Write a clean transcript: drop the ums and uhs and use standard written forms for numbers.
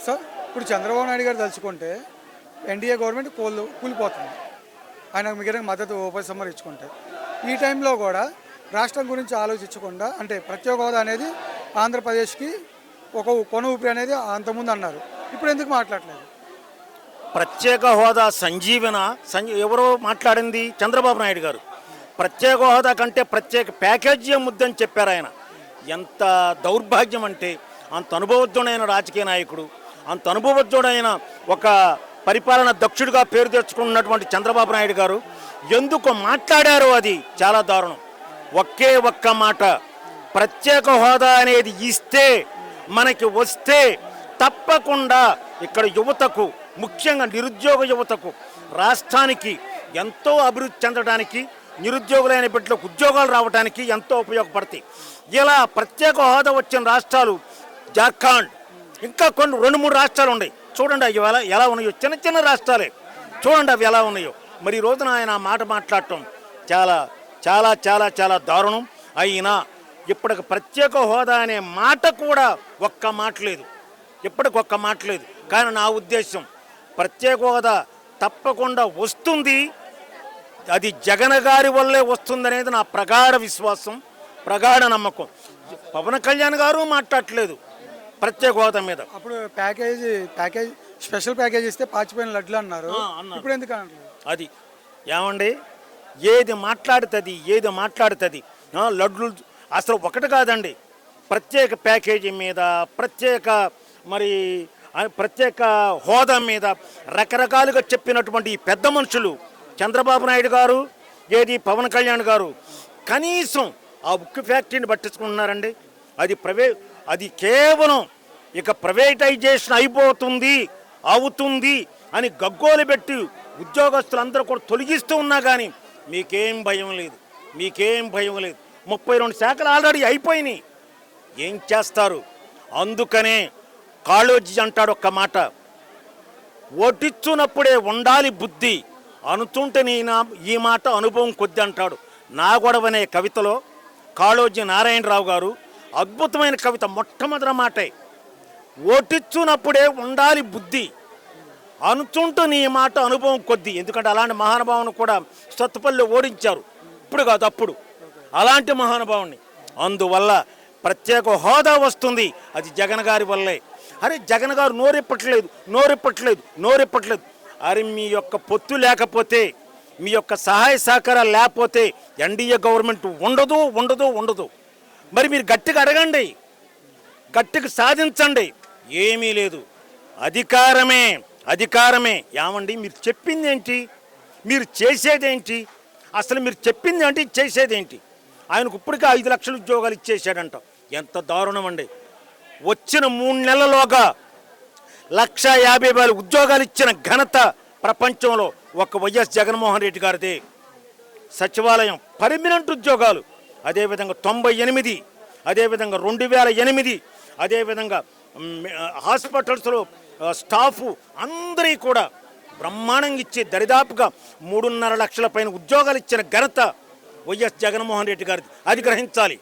Sir ఇప్పుడు చంద్రబాబు నాయుడు గారు తలుచుకుంటే ఎన్డీఏ గవర్నమెంట్ కూలిపోతుంది. ఆయనకు మిగిలిన మద్దతు ఉపసంహరణ ఇచ్చుకుంటే ఈ టైంలో కూడా రాష్ట్రం గురించి ఆలోచించకుండా అంటే ప్రత్యేక హోదా అనేది ఆంధ్రప్రదేశ్కి ఒక కొన ఊపిరి అనేది అంతకుముందు అన్నారు. ఇప్పుడు ఎందుకు మాట్లాడలేదు? ప్రత్యేక హోదా ఎవరో మాట్లాడింది చంద్రబాబు నాయుడు గారు. ప్రత్యేక హోదా కంటే ప్రత్యేక ప్యాకేజీ ముద్దని చెప్పారు ఆయన. ఎంత దౌర్భాగ్యం అంటే అంత అనుభవజ్ఞుడైన రాజకీయ నాయకుడు, అంత అనుభవజ్ఞుడైన ఒక పరిపాలన దక్షుడిగా పేరు తెచ్చుకున్నటువంటి చంద్రబాబు నాయుడు గారు ఎందుకు మాట్లాడారో అది చాలా దారుణం. ఒకే ఒక్క మాట, ప్రత్యేక హోదా అనేది ఇస్తే మనకి వస్తే తప్పకుండా ఇక్కడ యువతకు, ముఖ్యంగా నిరుద్యోగ యువతకు, రాష్ట్రానికి ఎంతో అభివృద్ధి చెందడానికి, నిరుద్యోగులైన బిడ్డలకు ఉద్యోగాలు రావడానికి ఎంతో ఉపయోగపడతాయి. ఇలా ప్రత్యేక హోదా వచ్చిన రాష్ట్రాలు జార్ఖండ్, ఇంకా కొన్ని 2-3 రాష్ట్రాలు ఉన్నాయి. చూడండి అవి ఎలా ఉన్నాయో, చిన్న చిన్న రాష్ట్రాలే, చూడండి అవి ఎలా ఉన్నాయో. మరి ఈ రోజున ఆయన మాట మాట్లాడటం చాలా చాలా చాలా చాలా దారుణం. అయినా ఇప్పటికి ప్రత్యేక హోదా అనే మాట కూడా ఒక్క మాట లేదు, ఇప్పటికొక్క మాట లేదు. కానీ నా ఉద్దేశం ప్రత్యేక హోదా తప్పకుండా వస్తుంది. అది జగన్ గారి వల్లే వస్తుందనేది నా ప్రగాఢ విశ్వాసం, ప్రగాఢ నమ్మకం. పవన్ కళ్యాణ్ గారు మాట్లాడట్లేదు ప్రత్యేక హోదా మీద. అప్పుడు ప్యాకేజ్ స్పెషల్ ప్యాకేజ్ ఇస్తే పాచిపోయిన లడ్లు అన్నారు. ఇప్పుడు ఎందుకు అనట్లేదు? అది ఏమండి, ఏది మాట్లాడుతుంది లడ్లు అసలు ఒకటి కాదండి. ప్రత్యేక ప్యాకేజీ మీద, ప్రత్యేక హోదా మీద రకరకాలుగా చెప్పినటువంటి ఈ పెద్ద మనుషులు చంద్రబాబు నాయుడు గారు, పవన్ కళ్యాణ్ గారు కనీసం ఆ ఉక్కు ఫ్యాక్టరీని పట్టించుకుంటున్నారండి. అది కేవలం ఇక ప్రైవేటైజేషన్ అవుతుంది అని గగ్గోలు పెట్టి ఉద్యోగస్తులందరూ కూడా తొలగిస్తూ ఉన్నా కానీ మీకేం భయం లేదు. 32 శాఖలు ఆల్రెడీ అయిపోయినాయి. ఏం చేస్తారు? అందుకనే కాళోజీ అంటాడు ఒక్క మాట, ఓటిచ్చునప్పుడే ఉండాలి బుద్ధి, అనుతుంటే ఈ మాట అనుభవం కొద్ది అంటాడు. నా గొడవనే కవితలో కాళోజీ నారాయణరావు గారు అద్భుతమైన కవిత. మొట్టమొదటి మాటే, ఓటిచ్చునప్పుడే ఉండాలి బుద్ధి, అనుతుంటూ నీ మాట అనుభవం కొద్ది. ఎందుకంటే అలాంటి మహానుభావుని కూడా సత్తుపల్లి ఓడించారు, ఇప్పుడు కాదు అప్పుడు, అలాంటి మహానుభావుని. అందువల్ల ప్రత్యేక హోదా వస్తుంది, అది జగన్ గారి వల్లే. అరే జగన్ గారు నోరెప్పట్లేదు. అరే మీ యొక్క పొత్తు లేకపోతే, మీ యొక్క సహాయ సహకారాలు లేకపోతే ఎన్డీఏ గవర్నమెంట్ ఉండదు. మరి మీరు గట్టిగా అడగండి, గట్టిగా సాధించండి. ఏమీ లేదు, అధికారమే. ఏమండి మీరు చెప్పింది ఏంటి? మీరు చేసేదేంటి? అసలు మీరు చెప్పింది ఏంటి, చేసేదేంటి? ఆయనకు ఇప్పటికే 5 లక్షల ఉద్యోగాలు ఇచ్చేసాడంట. ఎంత దారుణం అండి. వచ్చిన 3 నెలల్లోగా 1,50,000 ఉద్యోగాలు ఇచ్చిన ఘనత ప్రపంచంలో ఒక వైఎస్ జగన్మోహన్ రెడ్డి గారిదే. సచివాలయం పర్మనెంట్ ఉద్యోగాలు, అదేవిధంగా 98, అదేవిధంగా 2008, అదేవిధంగా హాస్పిటల్స్లో స్టాఫ్ అందరికీ కూడా బ్రహ్మాండంగా ఇచ్చి దరిదాపుగా 3.5 లక్షల పైన ఉద్యోగాలు ఇచ్చిన ఘనత వైఎస్ జగన్మోహన్ రెడ్డి గారిది. అది గ్రహించాలి.